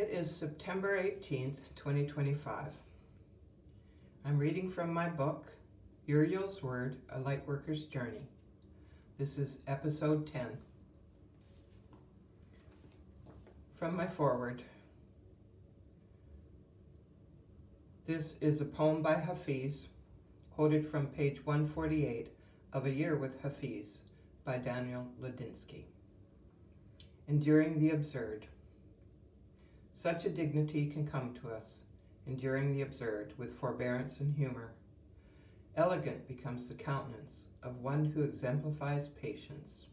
It is September 18th, 2025. I'm reading from my book, Uriel's Word, A Lightworker's Journey. This is episode 10. From my foreword. This is a poem by Hafiz, quoted from page 148 of A Year with Hafiz by Daniel Ladinsky. Enduring the absurd. Such a dignity can come to us, enduring the absurd with forbearance and humor. Elegant becomes the countenance of one who exemplifies patience.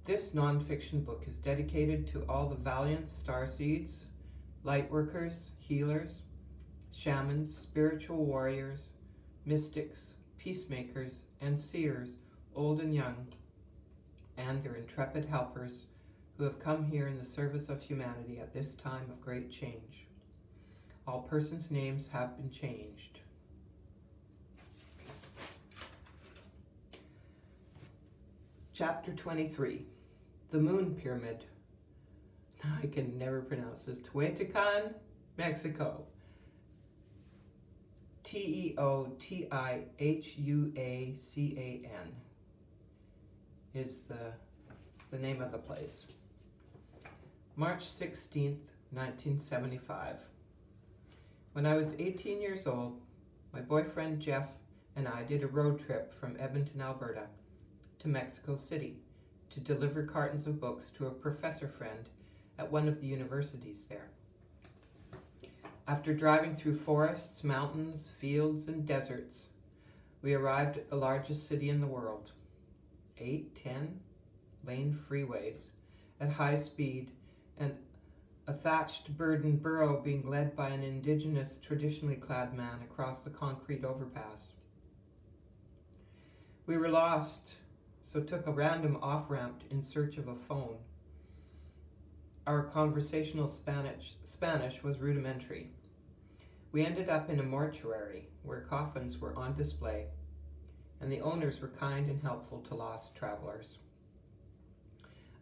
This nonfiction book is dedicated to all the valiant starseeds, lightworkers, healers, shamans, spiritual warriors, mystics, peacemakers, and seers, old and young, and their intrepid helpers who have come here in the service of humanity at this time of great change. All persons' names have been changed. Chapter 23, The Moon Pyramid. I can never pronounce this. Teotihuacan, Mexico. Teotihuacan is the name of the place. March 16th, 1975. When I was 18 years old, my boyfriend Jeff and I did a road trip from Edmonton, Alberta to Mexico City to deliver cartons of books to a professor friend at one of the universities there. After driving through forests, mountains, fields, and deserts, we arrived at the largest city in the world. 8, 10 lane freeways at high speed, and a thatched burden burro being led by an indigenous, traditionally clad man across the concrete overpass. We were lost, so took a random off-ramp in search of a phone. Our conversational Spanish was rudimentary. We ended up in a mortuary where coffins were on display, and the owners were kind and helpful to lost travelers.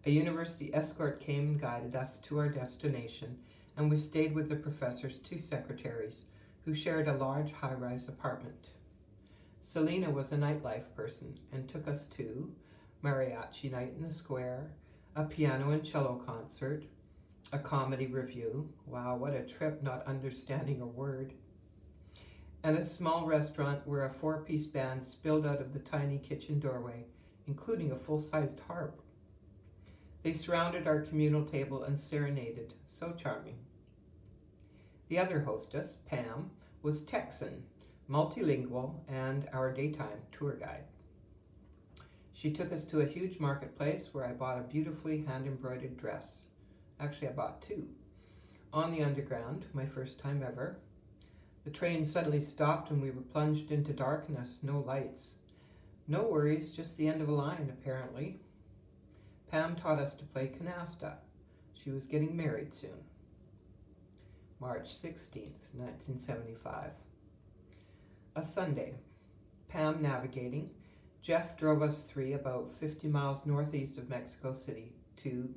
A university escort came and guided us to our destination, and we stayed with the professor's 2 secretaries, who shared a large high-rise apartment. Selena was a nightlife person and took us to mariachi night in the square, a piano and cello concert, a comedy review, wow, what a trip not understanding a word, and a small restaurant where a 4-piece band spilled out of the tiny kitchen doorway, including a full-sized harp. They surrounded our communal table and serenaded, so charming. The other hostess, Pam, was Texan, multilingual, and our daytime tour guide. She took us to a huge marketplace where I bought a beautifully hand-embroidered dress. Actually, I bought 2. On the underground, my first time ever. The train suddenly stopped and we were plunged into darkness, no lights. No worries, just the end of a line, apparently. Pam taught us to play canasta. She was getting married soon. March 16th, 1975. A Sunday. Pam navigating. Jeff drove us 3 about 50 miles northeast of Mexico City to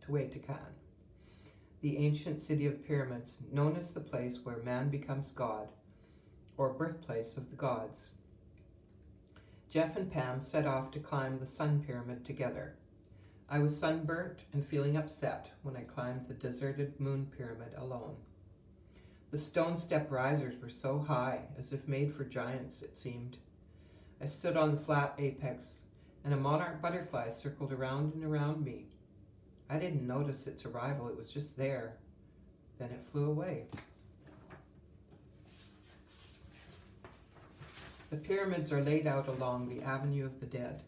Teotihuacan, the ancient city of pyramids, known as the place where man becomes God, or birthplace of the gods. Jeff and Pam set off to climb the Sun Pyramid together. I was sunburnt and feeling upset when I climbed the deserted Moon Pyramid alone. The stone step risers were so high, as if made for giants, it seemed. I stood on the flat apex, and a monarch butterfly circled around and around me. I didn't notice its arrival, it was just there. Then it flew away. The pyramids are laid out along the Avenue of the Dead,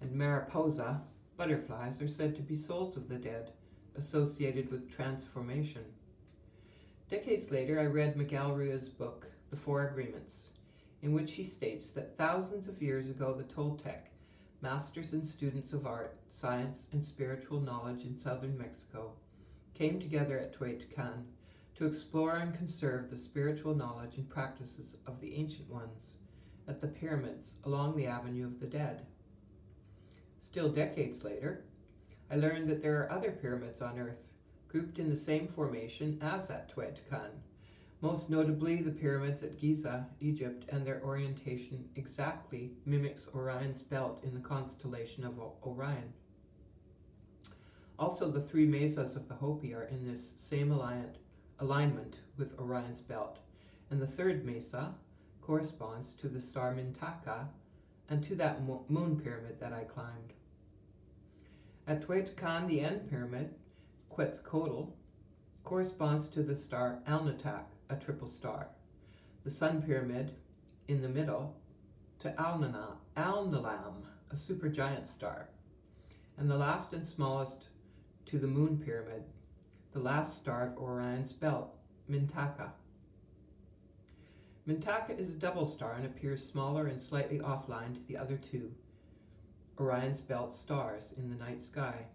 and Mariposa, butterflies, are said to be souls of the dead, associated with transformation. Decades later, I read Miguel Ruiz's book, The 4 Agreements, in which he states that thousands of years ago the Toltec, masters and students of art, science, and spiritual knowledge in southern Mexico, came together at Teotihuacan to explore and conserve the spiritual knowledge and practices of the ancient ones at the pyramids along the Avenue of the Dead. Still decades later, I learned that there are other pyramids on Earth, grouped in the same formation as at Teotihuacan, most notably the pyramids at Giza, Egypt, and their orientation exactly mimics Orion's belt in the constellation of Orion. Also, the three mesas of the Hopi are in this same alignment with Orion's belt, and the third mesa corresponds to the star Mintaka and to that moon pyramid that I climbed. At Teotihuacan, the end pyramid, Quetzalcoatl, corresponds to the star Alnitak, a triple star. The sun pyramid, in the middle, to Alnilam, a supergiant star. And the last and smallest to the moon pyramid, the last star of Orion's belt, Mintaka. Mintaka is a double star and appears smaller and slightly offline to the other two Orion's belt stars in the night sky.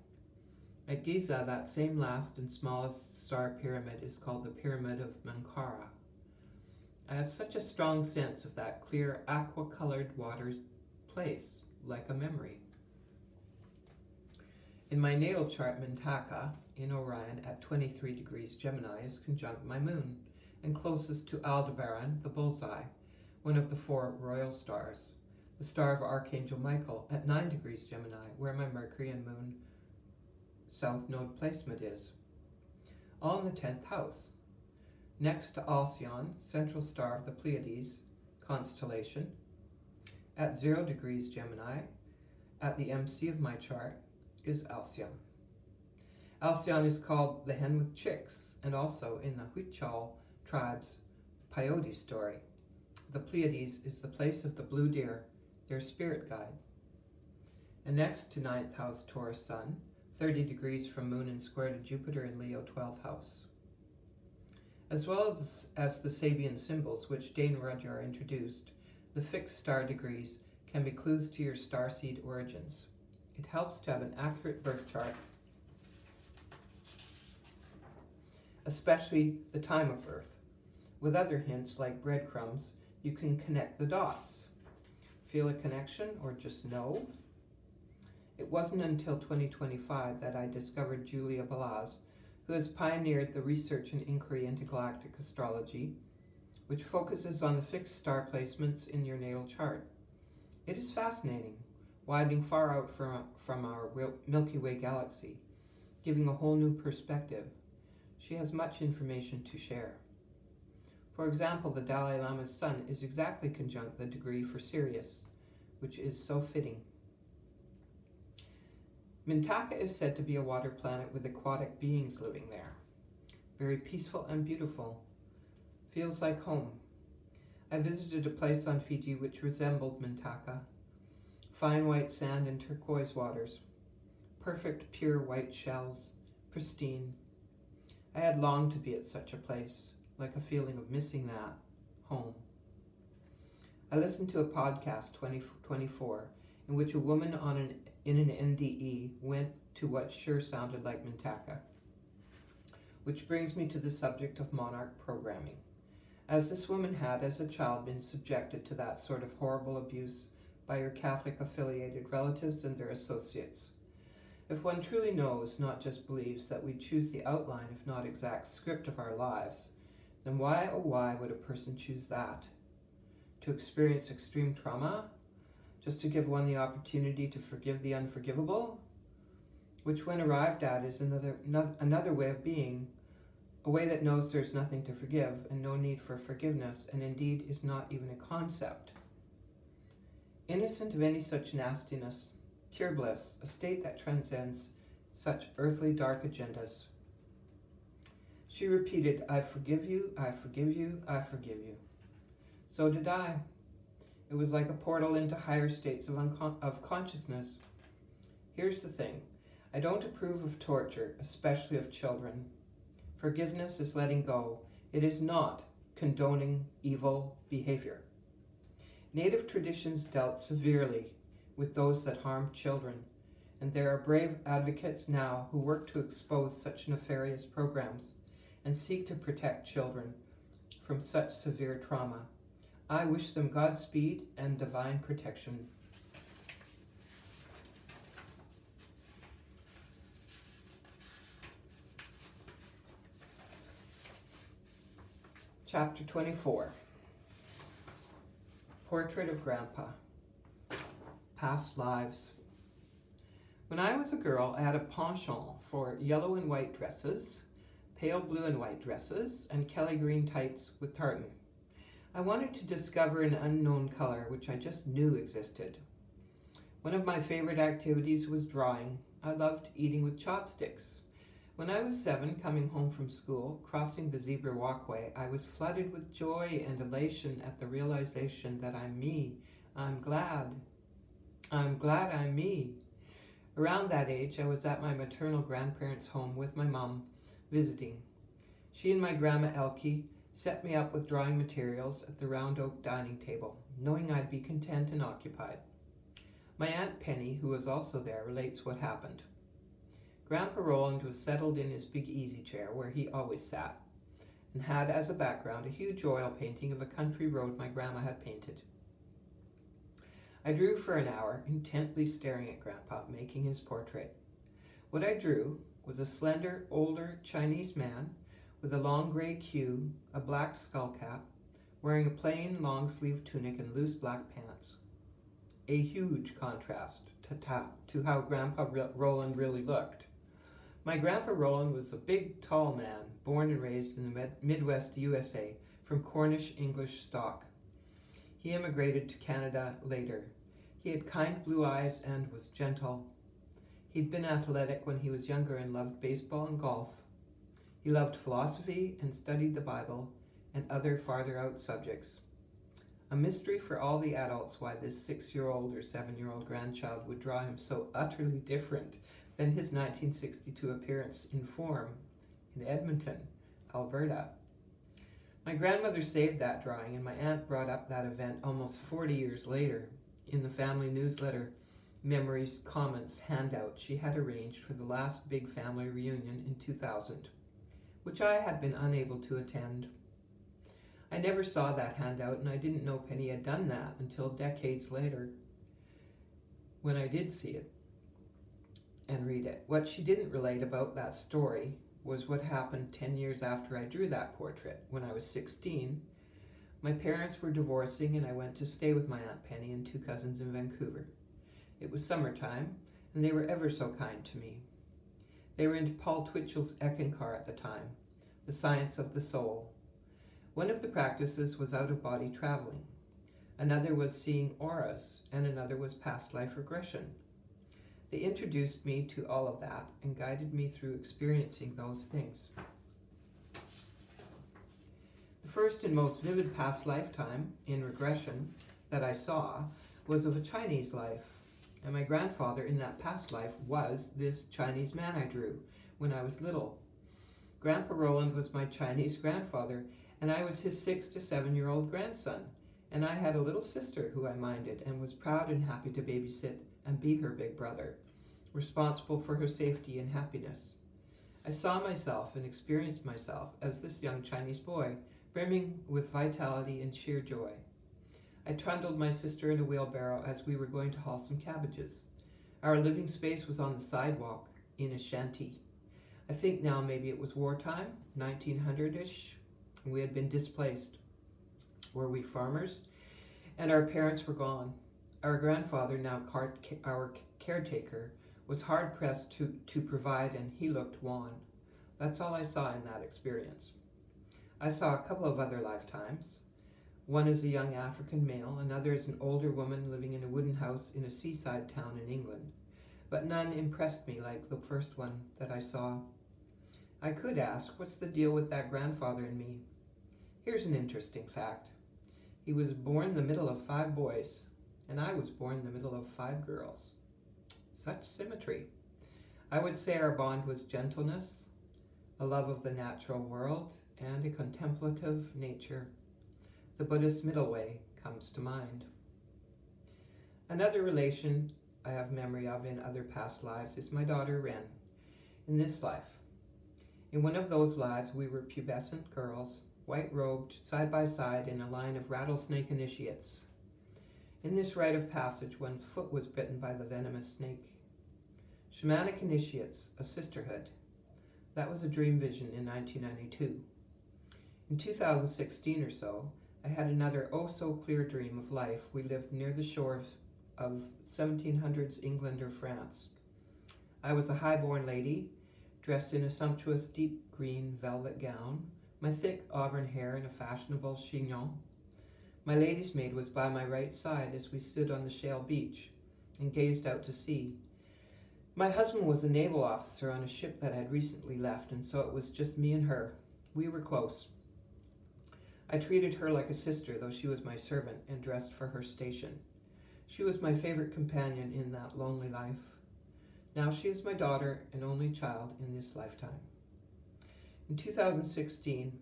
At Giza, that same last and smallest star pyramid is called the Pyramid of Menkaura. I have such a strong sense of that clear aqua-colored water's place, like a memory. In my natal chart, Mintaka, in Orion at 23 degrees Gemini, is conjunct my moon, and closest to Aldebaran, the bullseye, one of the four royal stars, the star of Archangel Michael, at 9 degrees Gemini, where my Mercury and Moon south node placement is, all in the 10th house. Next to Alcyon, central star of the Pleiades constellation, at 0 degrees Gemini, at the MC of my chart, is Alcyon. Alcyon is called the hen with chicks, and also in the Huichol tribe's peyote story. The Pleiades is the place of the blue deer, their spirit guide. And next to 9th house Taurus sun, 30 degrees from moon and square to Jupiter in Leo 12th house. As well as the Sabian symbols, which Dane Rudyard introduced, the fixed star degrees can be clues to your starseed origins. It helps to have an accurate birth chart, especially the time of birth. With other hints like breadcrumbs, you can connect the dots. Feel a connection or just know? It wasn't until 2025 that I discovered Julia Balaz, who has pioneered the research and inquiry into galactic astrology, which focuses on the fixed star placements in your natal chart. It is fascinating, widening far out from our Milky Way galaxy, giving a whole new perspective. She has much information to share. For example, the Dalai Lama's sun is exactly conjunct the degree for Sirius, which is so fitting. Mintaka is said to be a water planet with aquatic beings living there. Very peaceful and beautiful. Feels like home. I visited a place on Fiji which resembled Mintaka. Fine white sand and turquoise waters. Perfect pure white shells. Pristine. I had longed to be at such a place, like a feeling of missing that, home. I listened to a podcast, 2024, in which a woman in an NDE went to what sure sounded like Mintaka. Which brings me to the subject of monarch programming. As this woman had, as a child, been subjected to that sort of horrible abuse by her Catholic-affiliated relatives and their associates. If one truly knows, not just believes, that we choose the outline, if not exact script of our lives, then why, oh why, would a person choose that? To experience extreme trauma? Just to give one the opportunity to forgive the unforgivable? Which, when arrived at, is another way of being, a way that knows there's nothing to forgive and no need for forgiveness, and indeed is not even a concept. Innocent of any such nastiness, pure bliss, a state that transcends such earthly dark agendas. She repeated, I forgive you, I forgive you, I forgive you. So did I. It was like a portal into higher states of consciousness. Here's the thing. I don't approve of torture, especially of children. Forgiveness is letting go. It is not condoning evil behavior. Native traditions dealt severely with those that harmed children, and there are brave advocates now who work to expose such nefarious programs and seek to protect children from such severe trauma. I wish them Godspeed and divine protection. Chapter 24. Portrait of Grampa. Past lives. When I was a girl, I had a penchant for yellow and white dresses, pale blue and white dresses, and Kelly green tights with tartan. I wanted to discover an unknown color which I just knew existed. One of my favorite activities was drawing. I loved eating with chopsticks. When I was 7, coming home from school, crossing the zebra walkway, I was flooded with joy and elation at the realization that I'm me. I'm glad I'm me. Around that age, I was at my maternal grandparents' home with my mom, visiting. She and my grandma Elke set me up with drawing materials at the round oak dining table, knowing I'd be content and occupied. My Aunt Penny, who was also there, relates what happened. Grandpa Roland was settled in his big easy chair where he always sat, and had as a background a huge oil painting of a country road my grandma had painted. I drew for an hour, intently staring at Grandpa, making his portrait. What I drew was a slender, older Chinese man with a long gray queue, a black skull cap, wearing a plain long-sleeved tunic and loose black pants. A huge contrast to how Grandpa Roland really looked. My Grandpa Roland was a big, tall man, born and raised in the Midwest USA, from Cornish English stock. He immigrated to Canada later. He had kind blue eyes and was gentle. He'd been athletic when he was younger and loved baseball and golf. He loved philosophy and studied the Bible and other farther out subjects. A mystery for all the adults why this 6-year-old or 7-year-old grandchild would draw him so utterly different than his 1962 appearance in form in Edmonton, Alberta. My grandmother saved that drawing, and my aunt brought up that event almost 40 years later in the family newsletter Memories Comments handout she had arranged for the last big family reunion in 2000, which I had been unable to attend. I never saw that handout, and I didn't know Penny had done that until decades later when I did see it and read it. What she didn't relate about that story was what happened 10 years after I drew that portrait. When I was 16, my parents were divorcing and I went to stay with my Aunt Penny and 2 cousins in Vancouver. It was summertime and they were ever so kind to me. They were into Paul Twitchell's Eckankar at the time, The Science of the Soul. One of the practices was out-of-body traveling. Another was seeing auras, and another was past life regression. They introduced me to all of that and guided me through experiencing those things. The first and most vivid past lifetime in regression that I saw was of a Chinese life, and my grandfather in that past life was this Chinese man I drew when I was little. Grandpa Roland was my Chinese grandfather, and I was his 6 to 7-year-old grandson, and I had a little sister who I minded and was proud and happy to babysit and be her big brother, responsible for her safety and happiness. I saw myself and experienced myself as this young Chinese boy, brimming with vitality and sheer joy. I trundled my sister in a wheelbarrow as we were going to haul some cabbages. Our living space was on the sidewalk in a shanty. I think now maybe it was wartime, 1900-ish, and we had been displaced. Were we farmers? And our parents were gone. Our grandfather, now our caretaker, was hard-pressed to provide, and he looked wan. That's all I saw in that experience. I saw a couple of other lifetimes. One as a young African male, another as an older woman living in a wooden house in a seaside town in England. But none impressed me like the first one that I saw. I could ask, what's the deal with that grandfather and me? Here's an interesting fact. He was born in the middle of 5 boys, and I was born in the middle of 5 girls. Such symmetry. I would say our bond was gentleness, a love of the natural world, and a contemplative nature. The Buddhist middle way comes to mind. Another relation I have memory of in other past lives is my daughter Ren. In this life. In one of those lives, we were pubescent girls, white-robed, side by side in a line of rattlesnake initiates. In this rite of passage, one's foot was bitten by the venomous snake. Shamanic initiates, a sisterhood. That was a dream vision in 1992. In 2016 or so, I had another oh-so-clear dream of life. We lived near the shores of 1700s England or France. I was a high-born lady, dressed in a sumptuous deep green velvet gown, my thick auburn hair in a fashionable chignon. My lady's maid was by my right side as we stood on the shale beach and gazed out to sea. My husband was a naval officer on a ship that had recently left, and so it was just me and her. We were close. I treated her like a sister, though she was my servant and dressed for her station. She was my favorite companion in that lonely life. Now she is my daughter and only child in this lifetime. In 2016,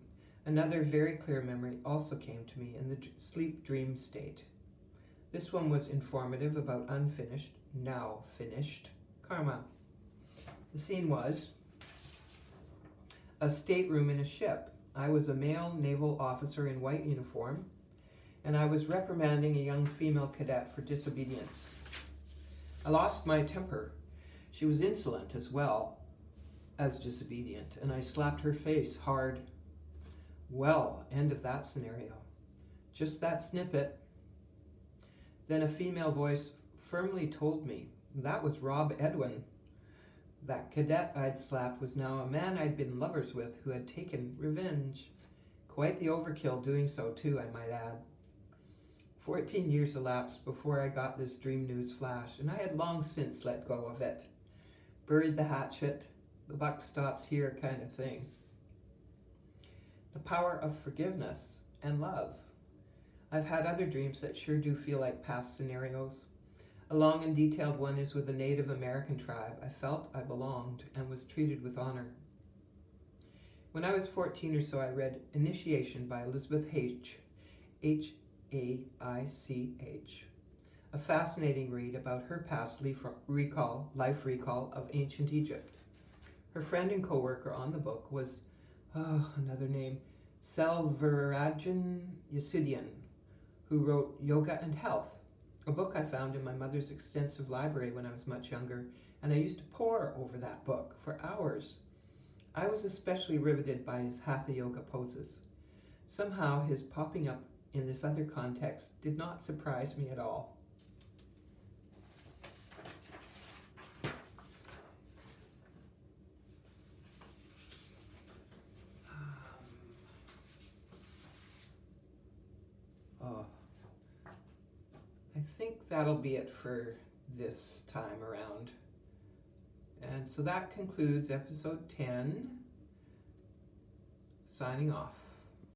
another very clear memory also came to me in the sleep dream state. This one was informative about unfinished, now finished, karma. The scene was a stateroom in a ship. I was a male naval officer in white uniform, and I was reprimanding a young female cadet for disobedience. I lost my temper. She was insolent as well as disobedient, and I slapped her face hard. Well, end of that scenario. Just that snippet. Then a female voice firmly told me that was Rob Edwin. That cadet I'd slapped was now a man I'd been lovers with who had taken revenge. Quite the overkill doing so too, I might add. 14 years elapsed before I got this dream news flash, and I had long since let go of it. Buried the hatchet, the buck stops here kind of thing. The power of forgiveness and love. I've had other dreams that sure do feel like past scenarios. A long and detailed one is with a Native American tribe. I felt I belonged and was treated with honor. When I was 14 or so, I read Initiation by Elizabeth H. H-A-I-C-H. A fascinating read about her past life recall of ancient Egypt. Her friend and co-worker on the book was, another name, Selvarajan Yasidian, who wrote Yoga and Health, a book I found in my mother's extensive library when I was much younger, and I used to pore over that book for hours. I was especially riveted by his Hatha Yoga poses. Somehow his popping up in this other context did not surprise me at all. I think that'll be it for this time around. And so that concludes episode 10. Signing off.